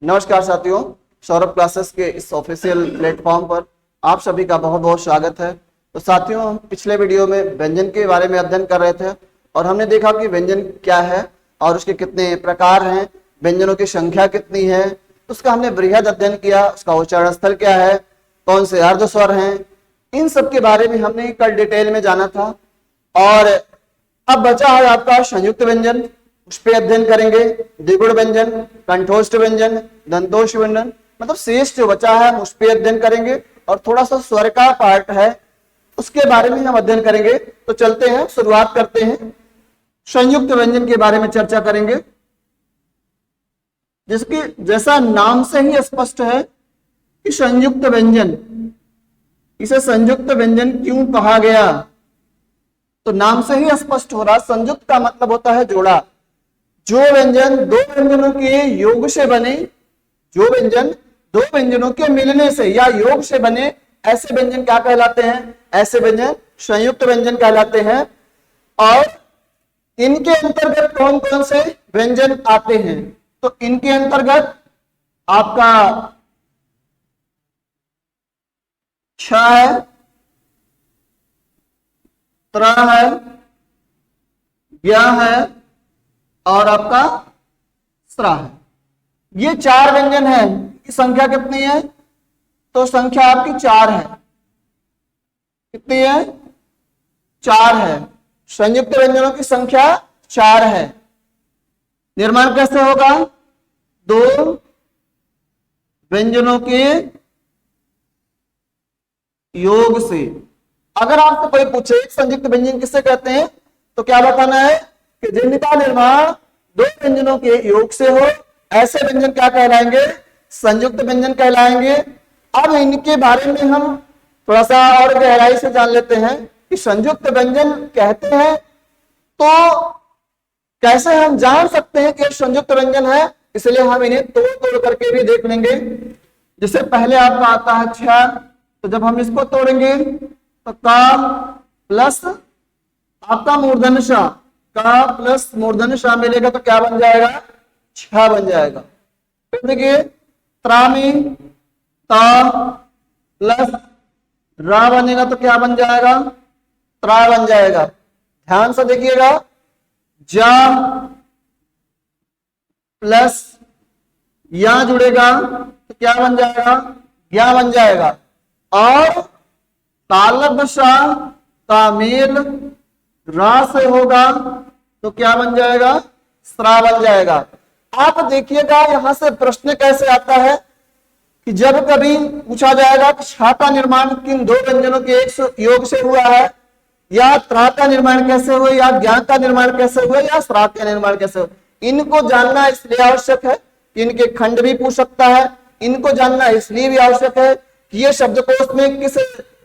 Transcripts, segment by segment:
नमस्कार साथियों, सौरभ क्लासेस के इस ऑफिशियल प्लेटफॉर्म पर आप सभी का बहुत बहुत स्वागत है। तो साथियों, हम पिछले वीडियो में व्यंजन के बारे में अध्ययन कर रहे थे और हमने देखा कि व्यंजन क्या है और उसके कितने प्रकार हैं, व्यंजनों की संख्या कितनी है, उसका हमने बृहद अध्ययन किया। उसका उच्चारण स्थल क्या है, कौन से अर्ध स्वर हैं, इन सब के बारे में हमने कल डिटेल में जाना था। और अब बचा है आपका संयुक्त व्यंजन, उस पर अध्ययन करेंगे। द्विगुण व्यंजन, कंठोष्ठ व्यंजन, दंतोष्ठ व्यंजन, मतलब शेष जो बचा है उस पर अध्ययन करेंगे। और थोड़ा सा स्वर का पार्ट है, उसके बारे में हम अध्ययन करेंगे। तो चलते हैं, शुरुआत करते हैं। संयुक्त व्यंजन के बारे में चर्चा करेंगे, जिसकी जैसा नाम से ही स्पष्ट है कि संयुक्त व्यंजन, इसे संयुक्त व्यंजन क्यों कहा गया। तो नाम से ही स्पष्ट हो रहा, संयुक्त का मतलब होता है जोड़ा। जो व्यंजन दो व्यंजनों के योग से बने, जो व्यंजन दो व्यंजनों के मिलने से या योग से बने, ऐसे व्यंजन क्या कहलाते हैं? ऐसे व्यंजन संयुक्त व्यंजन कहलाते हैं। और इनके अंतर्गत कौन कौन से व्यंजन आते हैं? तो इनके अंतर्गत आपका छ है, त्र है, ज्ञ है और आपका स्रा है। ये चार व्यंजन है। की संख्या कितनी है? तो संख्या आपकी चार है। कितनी है? चार है। संयुक्त व्यंजनों की संख्या चार है। निर्माण कैसे होगा? दो व्यंजनों के योग से। अगर आपसे कोई पूछे संयुक्त व्यंजन किसे कहते हैं, तो क्या बताना है कि जिनका निर्माण दो व्यंजनों के योग से हो, ऐसे व्यंजन क्या कहलाएंगे? संयुक्त व्यंजन कहलाएंगे। अब इनके बारे में हम थोड़ा सा और गहराई से जान लेते हैं कि संयुक्त व्यंजन कहते हैं तो कैसे हम जान सकते हैं कि संयुक्त व्यंजन है। इसलिए हम इन्हें तोड़ तोड़ करके भी देख लेंगे। जैसे पहले आपका आता है छ, तो जब हम इसको तोड़ेंगे तो का प्लस आपका मूर्धन्य श, का प्लस मूर्धन्य श मिलेगा तो क्या बन जाएगा? छ बन जाएगा। फिर देखिए त्रा में ता प्लस रा बनेगा तो क्या बन जाएगा? त्रा बन जाएगा। ध्यान से देखिएगा, जा प्लस या जुड़ेगा तो क्या बन जाएगा? ज्ञा बन जाएगा। और तालब शाह का मेल रा से होगा तो क्या बन जाएगा? स्रा बन जाएगा। आप देखिएगा यहां से प्रश्न कैसे आता है कि जब कभी पूछा जाएगा कि छा का निर्माण किन दो व्यंजनों के एक योग से हुआ है, या त्रा का निर्माण कैसे हुआ, या ज्ञा का निर्माण कैसे हुआ, या स्रा का निर्माण कैसे हुआ, इनको जानना इसलिए आवश्यक है कि इनके खंड भी पूछ सकता है। इनको जानना इसलिए भी आवश्यक है कि ये शब्दकोश में किस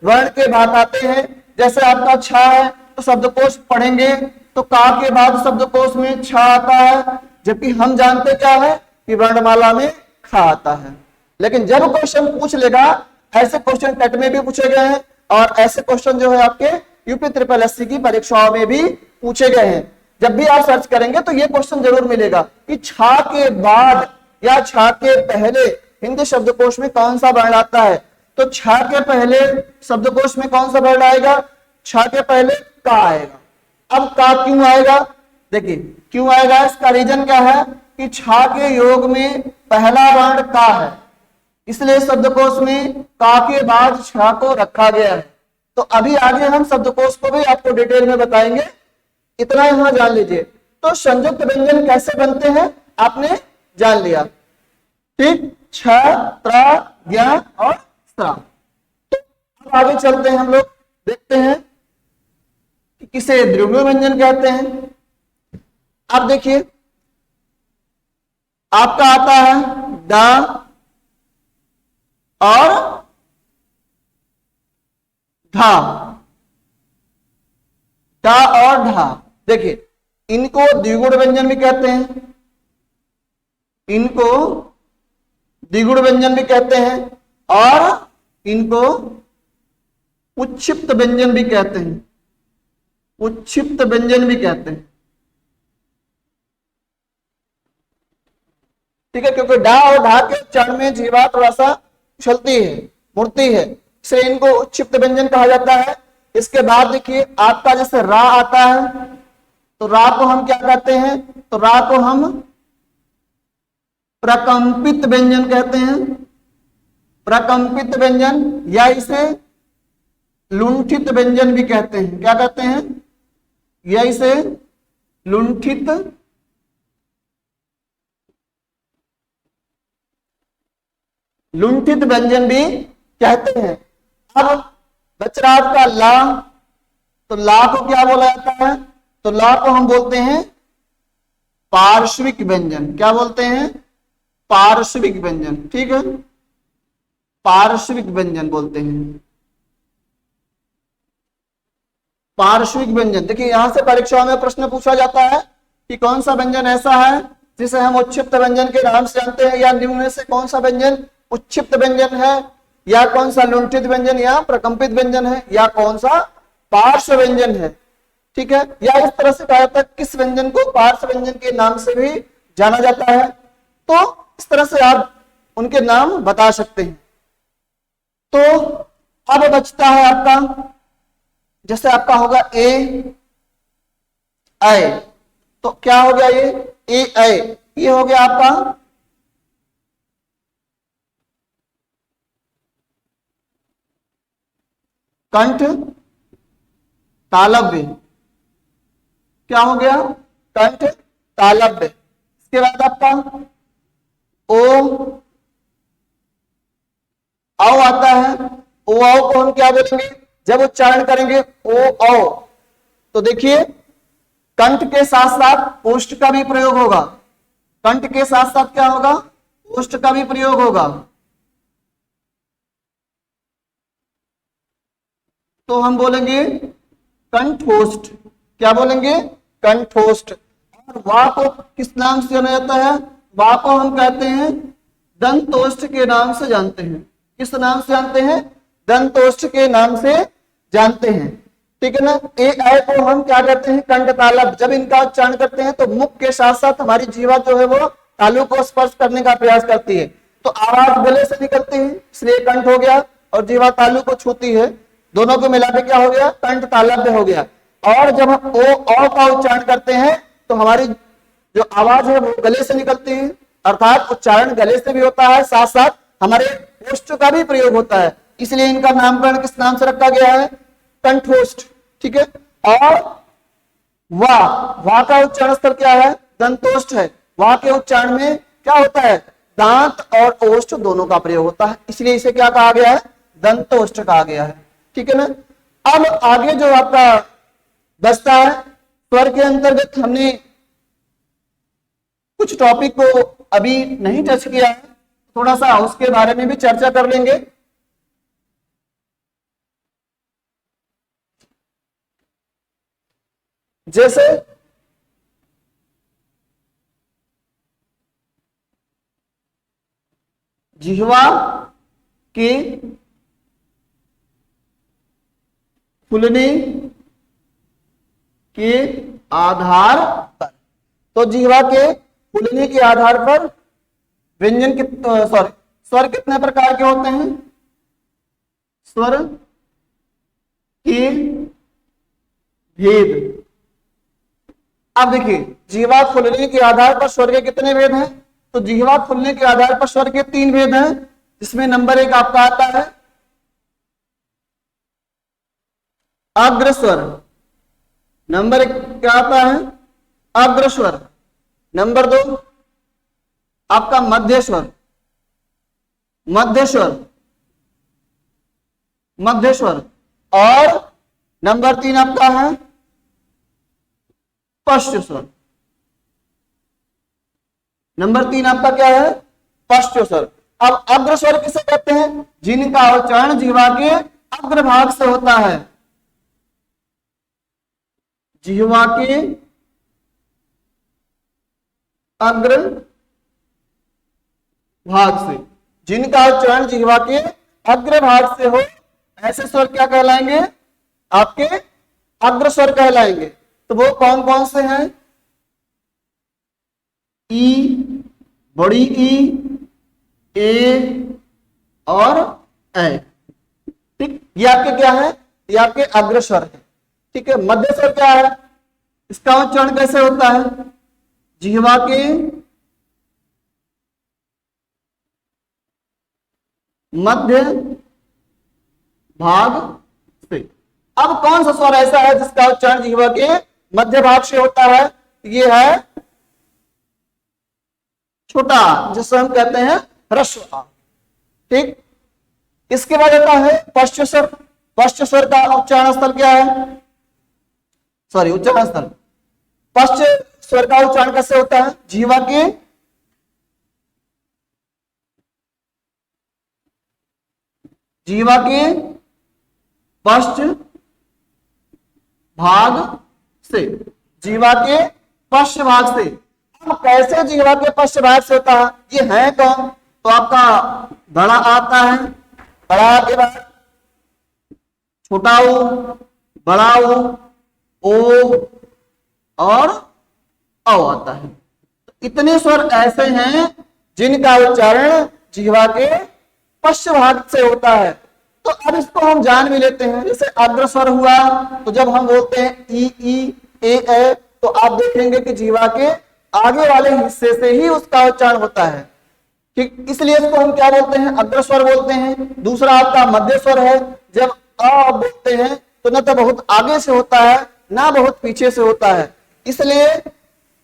वर्ण के बाद आते हैं। जैसे आपका छा है तो शब्दकोश पढ़ेंगे तो का के बाद शब्दकोश में छा आता है, जबकि हम जानते क्या है कि वर्णमाला में खा आता है। लेकिन जब क्वेश्चन पूछ लेगा, ऐसे क्वेश्चन टेट में भी पूछे गए हैं और ऐसे क्वेश्चन जो है आपके यूपी ट्रिपल एससी की परीक्षाओं में भी पूछे गए हैं। जब भी आप सर्च करेंगे तो ये क्वेश्चन जरूर मिलेगा कि छा के बाद या छा के पहले हिंदी शब्दकोश में कौन सा वर्ण आता है। तो छा के पहले शब्दकोश में कौन सा वर्ण आएगा? छा के पहले का आएगा। अब का क्यों आएगा? देखिए क्यों आएगा, इसका रीजन क्या है कि छा के योग में पहला वर्ण का है, इसलिए शब्दकोश में का के बाद छा को रखा गया है। तो अभी आगे हम शब्दकोश को भी आपको डिटेल में बताएंगे, इतना यहां जान लीजिए। तो संयुक्त व्यंजन कैसे बनते हैं आपने जान लिया, ठीक। छ, त्रा, ज्ञा और स्रा। तो अब आगे चलते हैं, हम लोग देखते हैं कि किसे द्विगुण व्यंजन कहते हैं। अब देखिए आपका आता है दा और धा, दा और धा। देखिए इनको द्विगुण व्यंजन भी कहते हैं, इनको द्विगुण व्यंजन भी कहते हैं और इनको उच्छिप्त व्यंजन भी कहते हैं, उच्छिप्त व्यंजन भी कहते हैं। ठीक है, क्योंकि डा और ढा के उच्चारण में जीवा थोड़ा सा उछलती है, मुड़ती है, इसलिए इनको उच्छिप्त व्यंजन कहा जाता है। इसके बाद देखिए आपका जैसे रा आता है, तो रा को हम क्या कहते हैं, तो रा को हम प्रकंपित व्यंजन कहते हैं, प्रकंपित व्यंजन, या इसे लुंठित व्यंजन भी कहते हैं। क्या कहते हैं, या इसे लुंठित लुंठित व्यंजन भी कहते हैं। अब बच रहा आपका ला, तो ला को क्या बोला जाता है, तो ला को हम बोलते हैं पार्श्विक व्यंजन। क्या बोलते हैं, पार्श्विक व्यंजन। ठीक है, पार्श्विक व्यंजन बोलते हैं, पार्श्विक व्यंजन। देखिए यहां से परीक्षाओं में प्रश्न पूछा जाता है कि कौन सा व्यंजन ऐसा है जिसे हम उच्छिप्त व्यंजन के नाम से जानते हैं, या निम्न में से कौन सा व्यंजन उच्छिप्त व्यंजन है, या कौन सा लुंठित व्यंजन या प्रकंपित व्यंजन है, या कौन सा पार्श्व व्यंजन है। ठीक है, या इस तरह से कहा जाता है किस व्यंजन को पार्श्व व्यंजन के नाम से भी जाना जाता है। तो इस तरह से आप उनके नाम बता सकते हैं। तो अब बचता है आपका, जैसे आपका होगा ए ऐ, तो क्या हो गया ये ए ऐ, ये हो गया आपका कंठ तालव्य। क्या हो गया, कंठ तालव्य। इसके बाद आपका ओ औ आता है, ओ औ को हम क्या बोलेंगे, जब उच्चारण करेंगे ओ औ, तो देखिए कंठ के साथ साथ ओष्ठ का भी प्रयोग होगा, कंठ के साथ साथ क्या होगा, ओष्ठ का भी प्रयोग होगा। तो हम बोलेंगे कंठोष्ठ। क्या बोलेंगे, कंठोष्ठ। और वा को किस नाम से जाना जाता है, वा को हम कहते हैं दंतोष्ठ के नाम से जानते हैं। किस नाम से जानते हैं, दंतोष्ठ के नाम से जानते हैं। ठीक है ना। ए ऐ को हम क्या कहते हैं, कंठ तालव्य। जब इनका उच्चारण करते हैं तो मुख के साथ साथ हमारी जीवा जो है वो तालु को स्पर्श करने का प्रयास करती है, तो आवाज गले से निकलती है, इसलिए कंठ हो गया, और जीवा तालु को छूती है, दोनों को मिला के क्या हो गया, कंठ तालव्य हो गया। और जब हम ओ औ का उच्चारण करते हैं तो हमारी जो आवाज है वो गले से निकलती है, अर्थात उच्चारण गले से भी होता है, साथ साथ हमारे ओष्ठ का भी प्रयोग होता है, इसलिए इनका नामकरण किस नाम से रखा गया है, कंठोष्ठ। ठीक है। और वा का उच्चारण स्तर क्या है, दंतोष्ठ है। वा के उच्चारण में क्या होता है, दांत और ओष्ठ दोनों का प्रयोग होता है, इसलिए इसे क्या कहा गया है, दंतोष्ठ कहा गया है। ठीक है ना। अब आगे जो आपका बचता है, स्वर के अंतर्गत हमने कुछ टॉपिक को अभी नहीं टच किया है, थोड़ा सा उसके बारे में भी चर्चा कर लेंगे। जैसे जिह्वा के फूलने के आधार पर, तो जिह्वा के फूलने के आधार पर व्यंजन सॉरी स्वर कितने प्रकार के होते हैं, स्वर के भेद। अब देखिए जिह्वा खुलने के आधार पर स्वर के कितने भेद हैं, तो जिह्वा खुलने के आधार पर स्वर के 3 भेद हैं, जिसमें नंबर 1 आपका आता है अग्रस्वर। नंबर 1 क्या आता है, अग्रस्वर। नंबर 2 आपका मध्यस्वर, मध्यस्वर, मध्यस्वर। और नंबर 3 आपका है पश्च स्वर। नंबर 3 आपका क्या है, पश्च स्वर। अब अग्रस्वर किसे कहते हैं, जिनका उच्चारण जिह्वा के अग्रभाग से होता है, जिह्वा के अग्र भाग से, जिनका उच्चारण जिह्वा के अग्रभाग से हो, ऐसे स्वर क्या कहलाएंगे, आपके अग्रस्वर कहलाएंगे। तो वो कौन कौन से हैं, ई, बड़ी ई, ए और ए। ठीक, ये आपके क्या है, ये आपके अग्रस्वर है। ठीक है, मध्य स्वर क्या है, इसका उच्चारण कैसे होता है, जिह्वा के मध्य भाग से। अब कौन सा स्वर ऐसा है जिसका उच्चारण जिह्वा के मध्य भाग से होता है, ये है छोटा, जिसे हम कहते हैं ह्रस्व आ। ठीक, इसके बाद आता है पश्च स्वर। पश्च स्वर का उच्चारण स्थल क्या है, सॉरी उच्चारण स्थल, पश्च स्वर का उच्चारण कैसे होता है, जिह्वा के पश्च भाग से, जीवा के पश्च भाग से। अब कैसे जीवा के पश्च भाग से होता है, ये है कौन, तो आपका बड़ा आता है, बड़ा के बाद छोटा ऊ, बड़ा ऊ, ओ और औ आता है। इतने स्वर ऐसे हैं जिनका उच्चारण जीवा के पश्च भाग से होता है। तो अब इसको हम जान भी लेते हैं। जैसे अग्रस्वर हुआ, तो जब हम बोलते हैं ई ए, तो आप देखेंगे कि जीवा के आगे वाले हिस्से से ही उसका उच्चारण होता है। ठीक, इसलिए इसको हम क्या बोलते हैं, अग्रस्वर बोलते हैं। दूसरा आपका मध्य स्वर है, जब अ बोलते हैं तो न तो बहुत आगे से होता है ना बहुत पीछे से होता है, इसलिए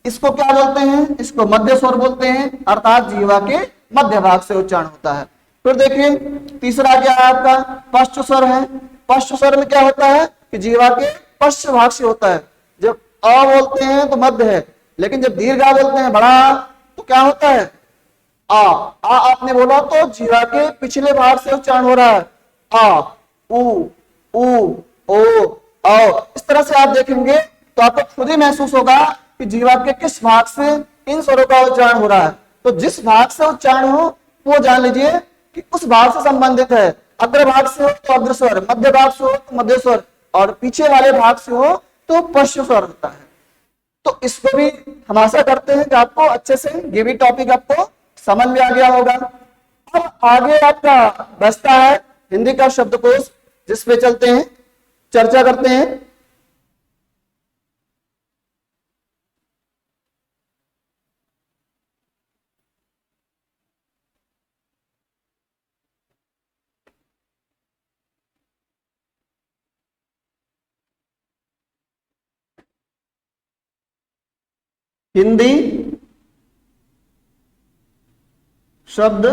इसको क्या बोलते हैं, इसको मध्य स्वर बोलते हैं, अर्थात जीवा के मध्य भाग से उच्चारण होता है। फिर देखिए तीसरा क्या है आपका पश्च स्वर है। पश्च स्वर में क्या होता है कि जीवा के पश्च भाग से होता है। जब अ बोलते हैं तो मध्य है, लेकिन जब दीर्घा बोलते हैं बड़ा, तो क्या होता है आ आपने बोला तो जीवा के पिछले भाग से उच्चारण हो रहा है, आ उ ओ औ। इस तरह से आप देखेंगे तो आपको खुद ही महसूस होगा कि जीवा के किस भाग से इन स्वरों का उच्चारण हो रहा है। तो जिस भाग से उच्चारण हो वो जान लीजिए कि उस भाग से संबंधित है। अग्र भाग से हो तो अग्र स्वर, मध्य भाग से हो तो मध्य स्वर, और पीछे वाले भाग से हो तो पश्च स्वर होता है। तो इसको भी हम आशा करते हैं कि आपको अच्छे से ये भी टॉपिक आपको समझ में आ गया होगा। अब आगे आपका बचता है हिंदी का शब्दकोश, जिसपे चलते हैं, चर्चा करते हैं। हिंदी शब्द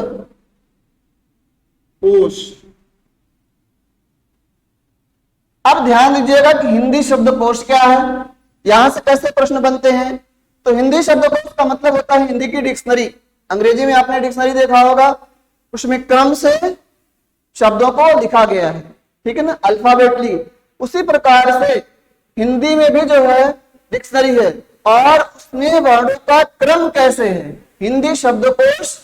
कोश। अब ध्यान दीजिएगा कि हिंदी शब्दकोश क्या है, यहां से कैसे प्रश्न बनते हैं। तो हिंदी शब्दकोश का मतलब होता है हिंदी की डिक्शनरी। अंग्रेजी में आपने डिक्शनरी देखा होगा, उसमें क्रम से शब्दों को लिखा गया है, ठीक है ना, अल्फाबेटली। उसी प्रकार से हिंदी में भी जो है डिक्शनरी है, और उसमें वर्णों का क्रम कैसे है। हिंदी शब्दकोश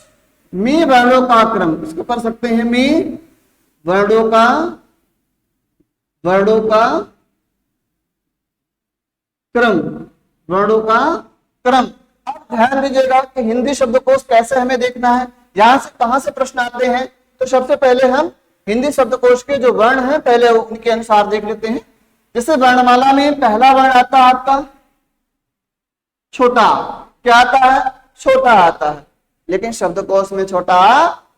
मी वर्णों का क्रम, इसको कर सकते हैं मी वर्णों का क्रम, वर्णों का क्रम। अब ध्यान दीजिएगा कि हिंदी शब्दकोश कैसे हमें देखना है, यहां से कहां से प्रश्न आते हैं। तो सबसे पहले हम हिंदी शब्दकोश के जो वर्ण हैं पहले उनके अनुसार देख लेते हैं। जैसे वर्णमाला में पहला वर्ण आता है आपका छोटा, क्या आता है, छोटा आता है, लेकिन शब्दकोश में छोटा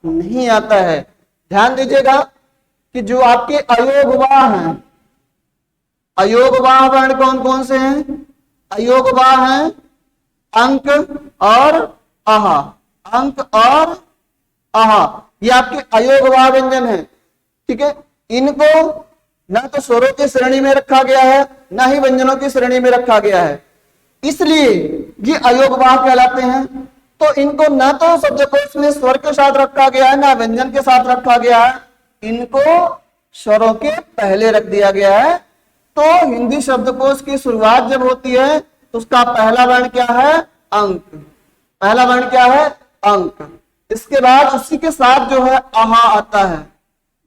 नहीं आता है। ध्यान दीजिएगा कि जो आपके अयोगवाह हैं, अयोगवाह वर्ण कौन कौन से हैं, अयोगवाह हैं अंक और आहा, अंक और आहा, ये आपके अयोगवाह व्यंजन है। ठीक है, इनको ना तो स्वरों की श्रेणी में रखा गया है, ना ही व्यंजनों की श्रेणी में रखा गया है, इसलिए ये अयोगवाह कहलाते हैं। तो इनको ना तो शब्दकोश में स्वर के साथ रखा गया है, ना व्यंजन के साथ रखा गया है, इनको स्वरों के पहले रख दिया गया है। तो हिंदी शब्दकोश की शुरुआत जब होती है तो उसका पहला वर्ण क्या है, अंक। पहला वर्ण क्या है, अंक। इसके बाद उसी के साथ जो है आहा आता है,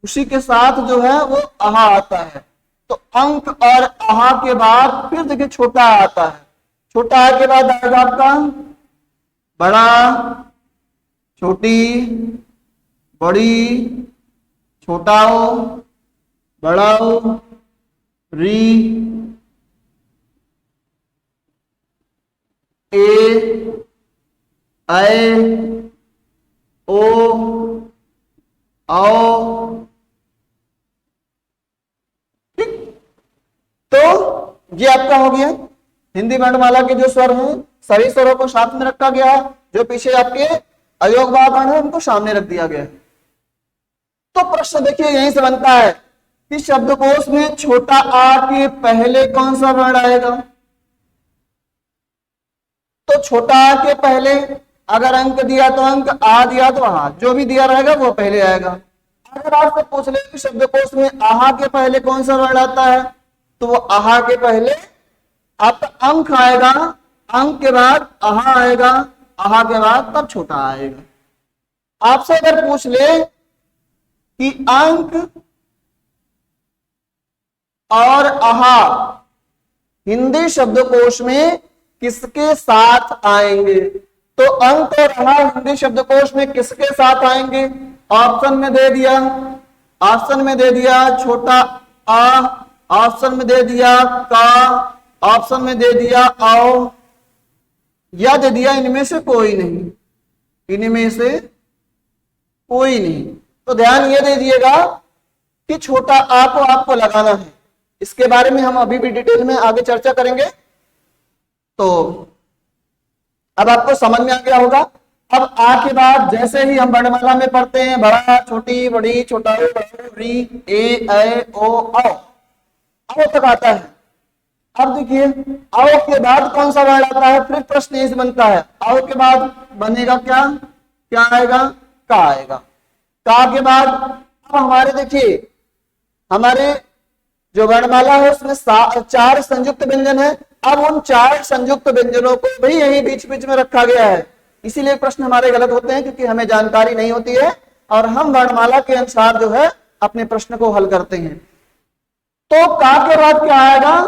उसी के साथ जो है वो आहा आता है। तो अंक और आहा के बाद फिर देखिए छोटा आता है, छोटा के बाद आएगा आपका बड़ा, छोटी, बड़ी, छोटा हो, बड़ा हो, री, ए, ऐ, ओ, आओ। ठीक, तो ये आपका हो गया हिंदी वर्णमाला के जो स्वर हैं, सभी स्वरों को साथ में रखा गया है, जो पीछे आपके अयोगवाह वर्ण है उनको सामने रख दिया गया है। तो प्रश्न देखिए यहीं से बनता है कि शब्दकोश में छोटा आ के पहले कौन सा वर्ण आएगा। तो छोटा आ के पहले अगर अंक दिया तो अंक, आ दिया तो आ, जो भी दिया रहेगा वो पहले आएगा। अगर आपसे पूछ ले कि शब्दकोश में आहा के पहले कौन सा वर्ण आता है, तो वो आहा के पहले आपका अंक आएगा, अंक के बाद आहा आएगा, आहा के बाद तब छोटा आएगा। आपसे अगर पूछ ले कि अंक और आहा हिंदी शब्दकोश में किसके साथ आएंगे, तो अंक और आहा हिंदी शब्दकोश में किसके साथ आएंगे। ऑप्शन में दे दिया, ऑप्शन में दे दिया छोटा आ, ऑप्शन में दे दिया का, ऑप्शन में दे दिया आओ, या दे दिया इनमें से कोई नहीं, इनमें से कोई नहीं। तो ध्यान ये दे दिएगा कि छोटा आ को आपको लगाना है। इसके बारे में हम अभी भी डिटेल में आगे चर्चा करेंगे। तो अब आपको समझ में आ गया होगा। अब आ के बाद जैसे ही हम वर्णमाला में पढ़ते हैं, बड़ा, छोटी, बड़ी, छोटा, री, ए, ऐ, ओ, आओ तक आता है। अब देखिए आओ के बाद कौन सा वर्ण आता है, फिर प्रश्न यही से बनता है। आओ के बाद बनेगा क्या, क्या आएगा, का आएगा। का के बाद अब हमारे देखिए हमारे जो वर्णमाला है उसमें 4 संयुक्त व्यंजन है। अब उन 4 संयुक्त व्यंजनों को भी यही बीच बीच में रखा गया है। इसीलिए प्रश्न हमारे गलत होते हैं, क्योंकि हमें जानकारी नहीं होती है और हम वर्णमाला के अनुसार जो है अपने प्रश्न को हल करते हैं। तो का के बाद क्या आएगा,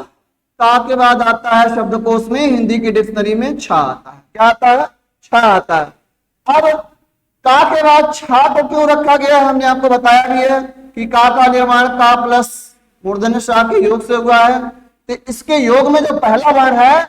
का के बाद आता है शब्दकोश में हिंदी की डिक्शनरी में छा आता है। क्या आता है, छा आता है। अब का के बाद छा को क्यों रखा गया, हमने आपको बताया भी है कि का निर्माण का प्लस मूर्धन्य श के योग से हुआ है। तो इसके योग में जो पहला वर्ण है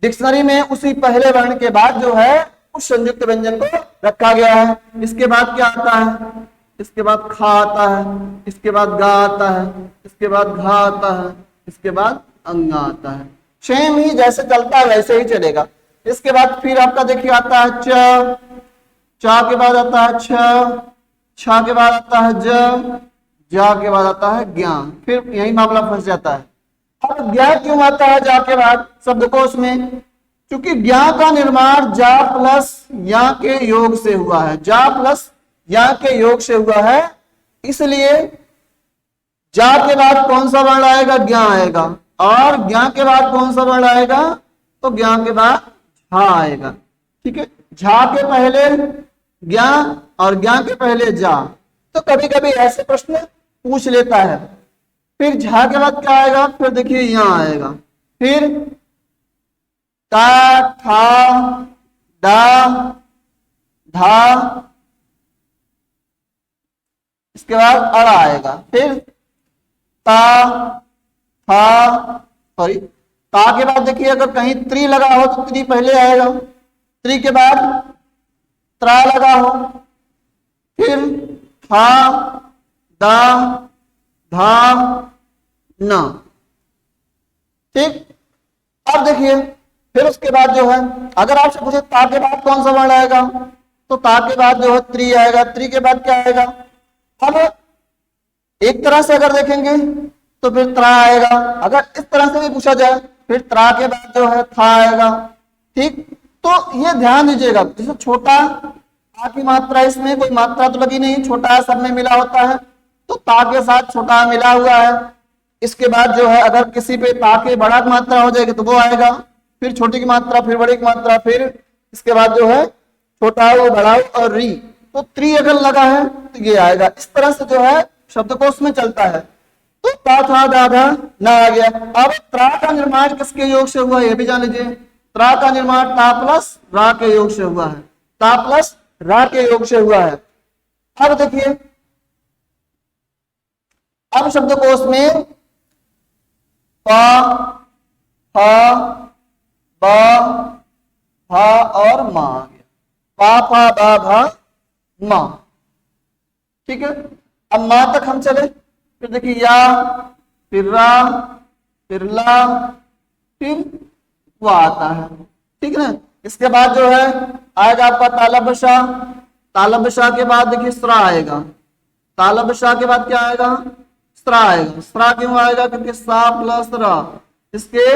डिक्शनरी में, उसी पहले वर्ण के बाद जो है उस संयुक्त व्यंजन को रखा गया है। इसके बाद क्या आता है, इसके बाद खा आता है, इसके बाद गा आता है, इसके बाद घा आता है, इसके बाद अंगा आता है। सेम ही जैसे चलता है वैसे ही चलेगा। इसके बाद फिर आपका देखिए आता है च, चा के बाद आता है छ, छा के बाद आता है ज, जा के बाद आता है ज्ञा। फिर यही मामला फंस जाता है। अब ज्ञा क्यों आता है जा के बाद शब्दकोश में, क्योंकि ज्ञा का निर्माण जा प्लस या के योग से हुआ है। जा प्लस या के योग से हुआ है, इसलिए जा के बाद कौन सा वर्ण आएगा, ज्ञा आएगा। और ज्ञा के बाद कौन सा वर्ण आएगा, तो ज्ञा के बाद झा आएगा। ठीक है, झा के पहले ज्ञा और ज्ञा के पहले जा। तो कभी कभी ऐसे प्रश्न पूछ लेता है। फिर झा के बाद क्या आएगा, फिर देखिए यहां आएगा, फिर ता, ठा, डा, धा, इसके बाद अड़ा आएगा, फिर ता, था, सॉरी ता के बाद देखिए अगर कहीं त्रि लगा हो तो त्रि पहले आएगा, त्रि के बाद त्रा लगा हो, फिर था, दा, धा, न। ठीक, अब देखिए फिर उसके बाद जो है अगर आपसे पूछे ता के बाद कौन सा वर्ण आएगा, तो ता के बाद जो है त्रि आएगा, त्रि के बाद क्या आएगा। अब एक तरह से अगर देखेंगे तो फिर त्रा आएगा, अगर इस तरह से भी पूछा जाए फिर त्रा के बाद जो है था आएगा। ठीक, तो ये ध्यान दीजिएगा, जैसे छोटा आ की मात्रा, इसमें कोई मात्रा तो लगी नहीं, छोटा सब में मिला होता है, तो ता के साथ छोटा मिला हुआ है। इसके बाद जो है अगर किसी पे ता के बड़ा की मात्रा हो जाएगी तो वो आएगा, फिर छोटी की मात्रा, फिर बड़ी की मात्रा, फिर इसके बाद जो है छोटा हो, बड़ा हो और री, तो त्रि अगर लगा है तो ये आएगा। इस तरह से जो है शब्दकोश में चलता है। तो ता, था, दा, धा, न आ गया। अब त्रा का निर्माण किसके योग से हुआ है, ये भी जान लीजिए। त्रा का निर्माण ता प्लस रा के योग से हुआ है, ता प्लस रा के योग से हुआ है। अब देखिए, अब शब्दकोश में प, फ, ब, भ और मा आ गया। पा, फा, बा, भा, मा। ठीक है, अब मा तक हम चले, फिर देखिए या, फिर रा, फिर ला, फिर वा आता है। ठीक है ना, इसके बाद जो है आएगा आपका तालब शाह। तालब शाह के बाद देखिए स्रा आएगा। तालब शाह के बाद क्या आएगा? स्रा आएगा। स्रा क्यों आएगा? क्योंकि सा प्लस रा, इसके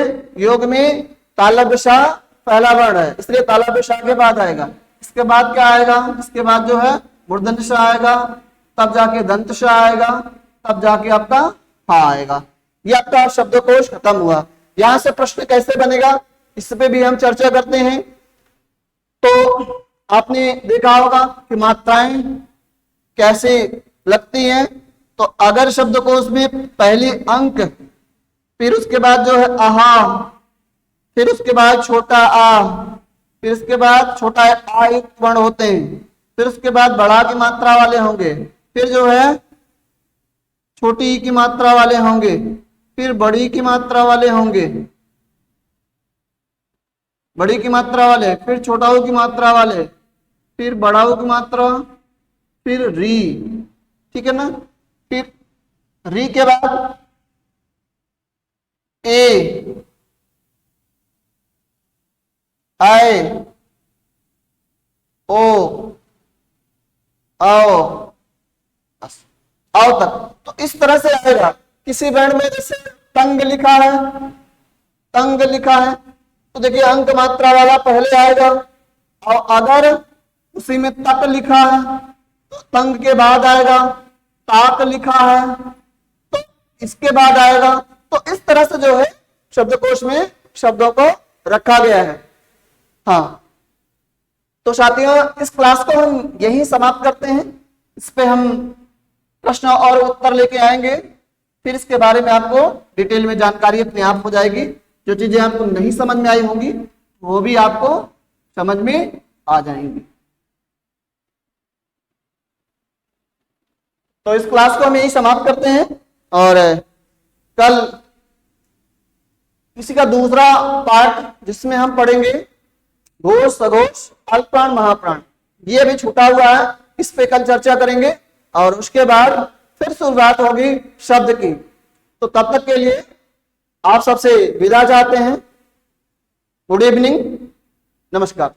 योग में तालब शाह पहला वर्ण है, इसलिए तालब शाह के बाद आएगा। इसके बाद क्या आएगा? इसके बाद जो है मूर्धन्य शाह आएगा, तब जाके दंत शाह आएगा, तब जाके आपका हा आएगा। ये आपका शब्दकोश खत्म हुआ। यहां से प्रश्न कैसे बनेगा इस पे भी हम चर्चा करते हैं। तो आपने देखा होगा कि मात्राएं कैसे लगती हैं। तो अगर शब्दकोश में पहली अंक, फिर उसके बाद जो है आहा, फिर उसके बाद छोटा आ, फिर उसके बाद छोटा आ युक्त वर्ण होते हैं, फिर उसके बाद बड़ा की मात्रा वाले होंगे, फिर जो है छोटी ई की मात्रा वाले होंगे, फिर बड़ी की मात्रा वाले होंगे, बड़ी की मात्रा वाले, फिर छोटा ऊ की मात्रा वाले, फिर बड़ा ऊ की मात्रा, फिर री। ठीक है ना, फिर री के बाद ए, आए, ओ, आओ, आओ तक। तो इस तरह से आएगा। किसी वर्ण में जैसे तंग लिखा है, तंग लिखा है, तो देखिए अंक मात्रा वाला पहले आएगा। और अगर उसी में तक लिखा है तो तंग के बाद आएगा। ताक लिखा है तो इसके बाद आएगा। तो इस तरह से जो है शब्दकोश में शब्दों को रखा गया है। हाँ, तो साथियों इस क्लास को हम यही समाप्त करते हैं। इस पे हम प्रश्न और उत्तर लेके आएंगे, फिर इसके बारे में आपको डिटेल में जानकारी अपने आप हो जाएगी। जो चीजें आपको नहीं समझ में आई होंगी वो भी आपको समझ में आ जाएंगी। तो इस क्लास को हम यही समाप्त करते हैं और कल इसी का दूसरा पार्ट जिसमें हम पढ़ेंगे घोष, सघोष, अल्पप्राण, महाप्राण। ये भी छूटा हुआ है, इस पे कल चर्चा करेंगे और उसके बाद फिर शुरुआत होगी शब्द की। तो तब तक के लिए आप सबसे विदा चाहते हैं। गुड इवनिंग, नमस्कार।